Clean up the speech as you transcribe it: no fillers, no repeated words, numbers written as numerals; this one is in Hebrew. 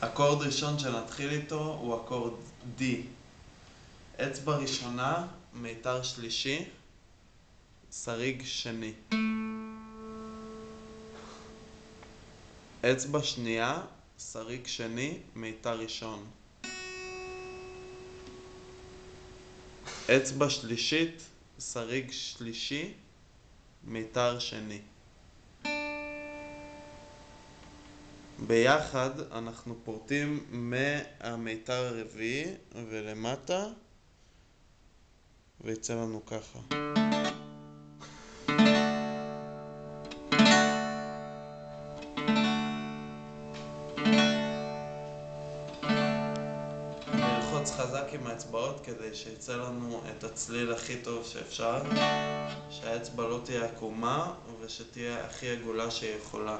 אקורד ראשון שנתחיל איתו הוא אקורד D. אצבע ראשונה, מיתר שלישי, שריג שני. אצבע שנייה, שריג שני, מיתר ראשון. אצבע שלישית, שריג שלישי, מיתר שני. ביחד אנחנו פורטים מהמיתר הרביעי ולמטה, ויצא לנו ככה. נלחוץ חזק עם האצבעות כדי שיצא לנו את הצליל הכי טוב שאפשר, שהאצבע לא תהיה עקומה ושתהיה הכי עגולה שיכולה.